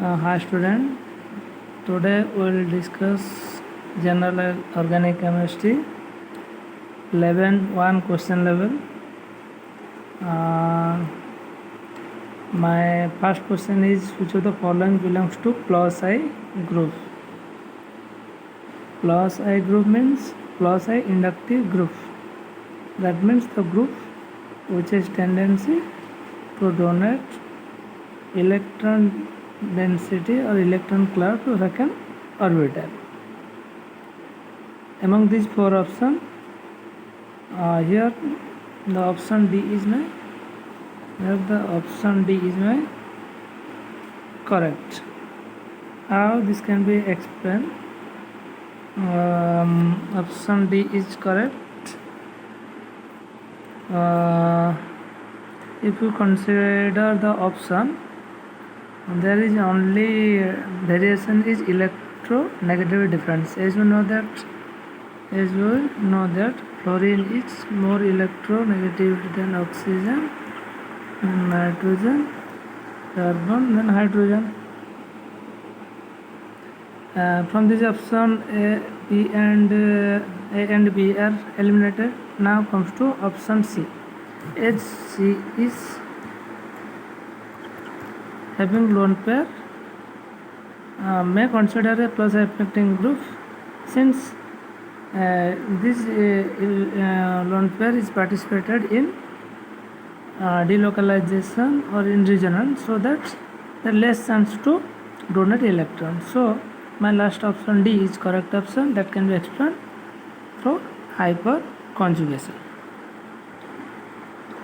Hi student, today we will discuss general organic chemistry 11.1 question level. My first question is, which of the following belongs to plus I group? Plus I group means plus I inductive group. That means the group which has tendency to donate electron density or electron cloud to vacant orbital. Among these four options, here the option D is my correct. How this can be explained? Option D is correct. If you consider the option, there is only variation is electronegativity difference. As we know that fluorine is more electronegativity than oxygen, nitrogen, carbon, then hydrogen. From this option, A and B are eliminated. Now comes to option C. As C is having lone pair, may consider a plus affecting group, since this lone pair is participated in delocalization or in resonance, so that there is less chance to donate electrons. So my last option D is correct option that can be explained through hyperconjugation.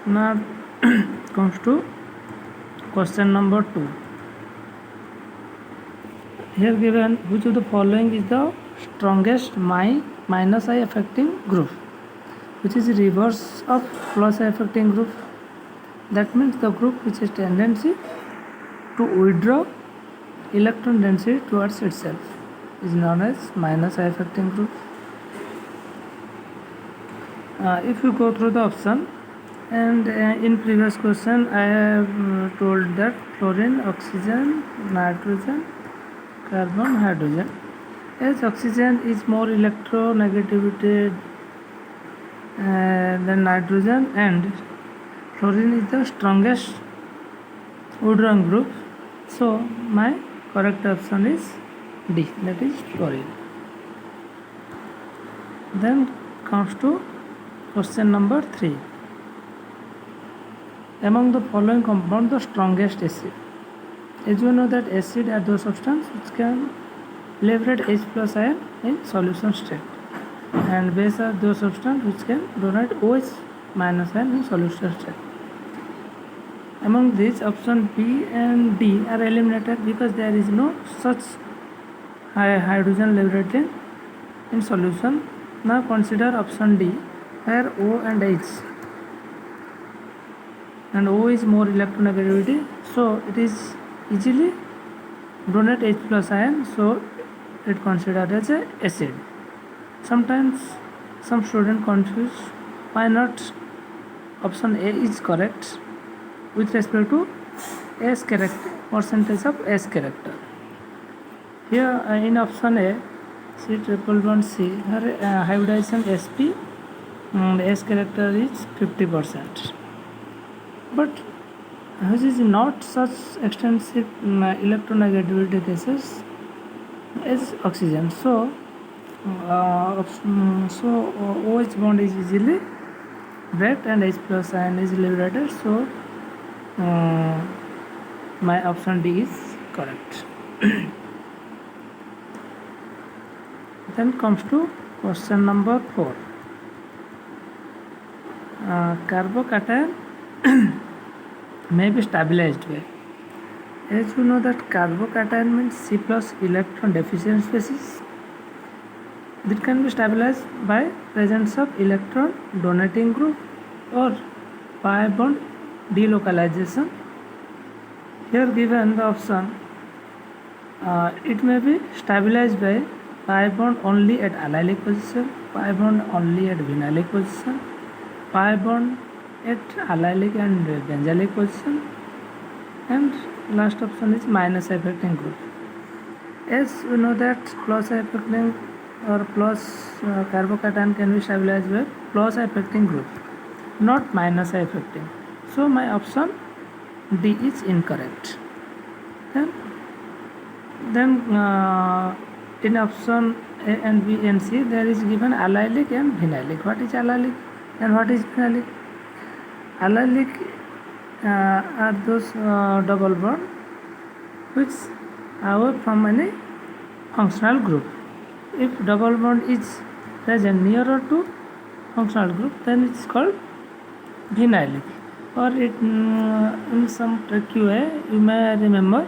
Now comes to question number 2. Here given, which of the following is the strongest minus I affecting group, which is reverse of plus I affecting group. That means the group which has tendency to withdraw electron density towards itself is known as minus I affecting group. If you go through the option, and in previous question I have told that fluorine, oxygen, nitrogen, carbon, hydrogen. As oxygen is more electronegativity than nitrogen, and fluorine is the strongest withdrawing group, so my correct option is D, that is fluorine. Then comes to question number 3. Among the following compound, the strongest acid. As you know that acid are those substances which can liberate H plus ion in solution state, and base are those substances which can donate OH minus ion in solution state. Among these, option B and D are eliminated because there is no such hydrogen liberated in solution. Now consider option D, where O and H, and O is more electronegativity, so it is easily donate H plus ion, so it considered as a acid. Sometimes some students confuse why not option A is correct with respect to S character, percentage of S character. Here in option A, C triple bond C, her hybridization sp and S character is 50%, but which is not such extensive electronegativity cases as oxygen. So OH bond is easily break and H plus ion is liberated, so my option D is correct. Then comes to question number 4. Carbocation may be stabilized by. As you know that carbocation means C plus electron deficient species. It can be stabilized by presence of electron donating group or pi bond delocalization. Here given the option, it may be stabilized by pi bond only at allylic position, pi bond only at vinylic position, pi bond at allylic and benzylic position, and last option is minus affecting group. As we know that plus affecting or plus carbocation can be stabilized by plus affecting group, not minus affecting. So my option D is incorrect. Then in option A and B and C there is given allylic and vinylic. What is allylic and what is vinylic? Allylic are those double bond which are from any functional group. If double bond is present nearer to functional group, then it's called vinylic. Or it in some tricky way you may remember,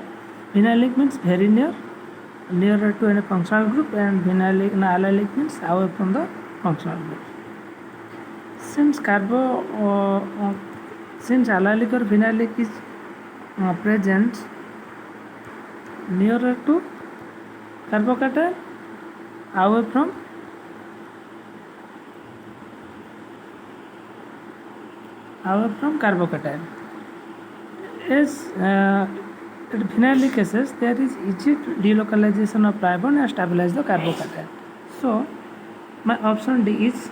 vinylic means very nearer to any functional group, and vinylic and allylic means away from the functional group. Since since allylic or vinylic is present nearer to carbocation, away from carbocation. As in vinylic cases, there is easy delocalization of pi bond and stabilize the carbocation. So my option D is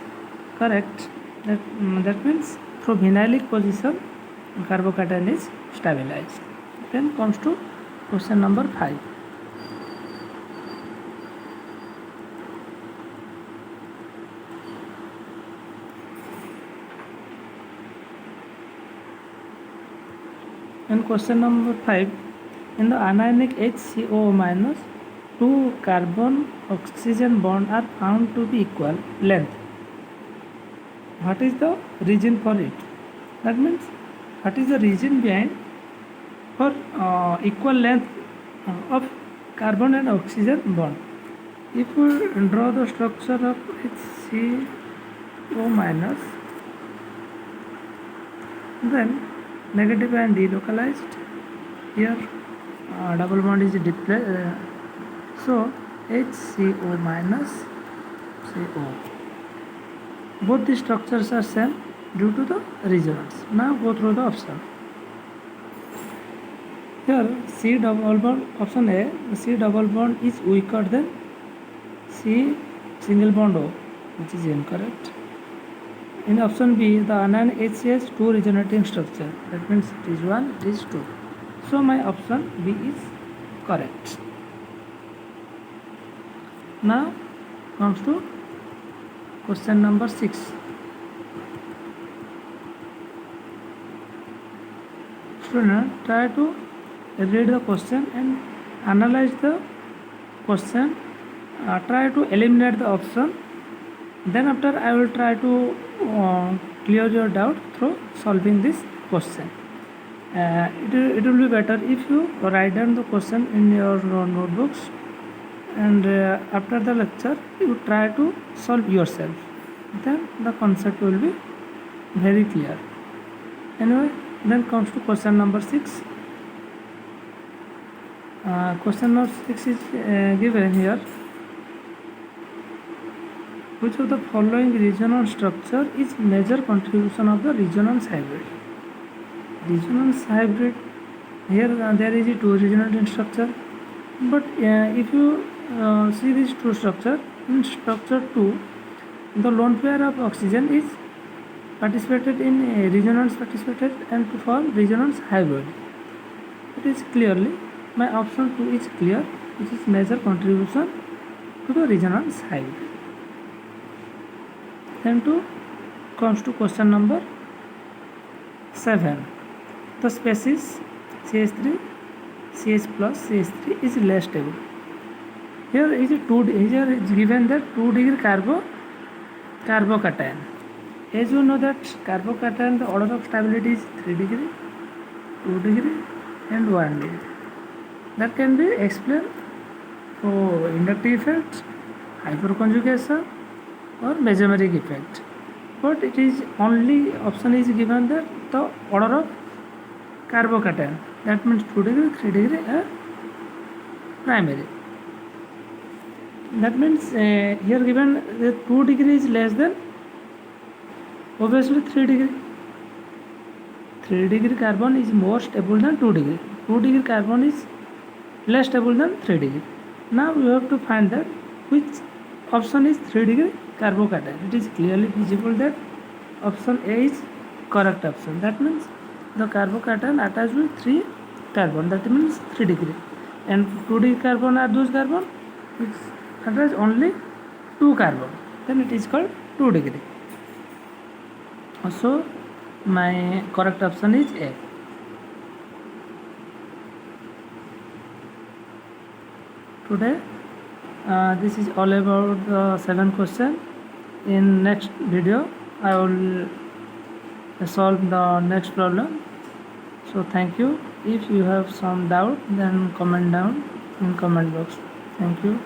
correct. That means through vinylic position carbocation is stabilized. Then comes to question number 5. And question number 5, in the anionic HCO minus, two carbon oxygen bond are found to be equal length. What is the reason for it? That means what is the reason behind for equal length of carbon and oxygen bond? If we draw the structure of HCO minus, then negative and delocalized. Here double bond is displaced. So HCO minus CO. Both the structures are same due to the resonance. Now go through the option. Here C double bond, option A, C double bond is weaker than C single bond O, which is incorrect. In option B, the anion H has two resonating structure. That means it is 1, it is 2. So my option B is correct. Now comes to question number 6. Student, try to read the question and analyze the question. Try to eliminate the option. Then after I will try to clear your doubt through solving this question. It will be better if you write down the question in your notebooks, and after the lecture you try to solve yourself. Then the concept will be very clear. Anyway, then comes to question number 6. Question number 6 is given here. Which of the following resonance structure is major contribution of the resonance hybrid? Resonance hybrid, here there is a two resonant structure, but if you see these two structure, in structure 2 the lone pair of oxygen is participated in resonance participated and to form resonance hybrid. It is clearly, my option 2 is clear, which is major contribution to the resonance hybrid. Then comes to question number 7. The species CH3, CH plus CH3 is less stable. Here is given that 2 degree carbocation. As you know that carbocation, the order of stability is 3 degree, 2 degree and 1 degree. That can be explained through inductive effect, hyperconjugation or mesomeric effect. But it is only option is given that the order of carbocation, that means 2 degree, 3 degree and primary. That means here given the 2 degree is less than obviously 3 degree. 3 degree carbon is more stable than 2 degree. 2 degree carbon is less stable than 3 degree. Now we have to find that which option is 3 degree carbocation. It is clearly visible that option A is correct option. That means the carbocation attached with 3 carbon, that means 3 degree, and 2 degree carbon are those carbon which attach only 2 carbon, then it is called 2 degree. So my correct option is A. Today this is all about the 7 question. In next video I will solve the next problem. So thank you. If you have some doubt, then comment down in comment box. Thank you.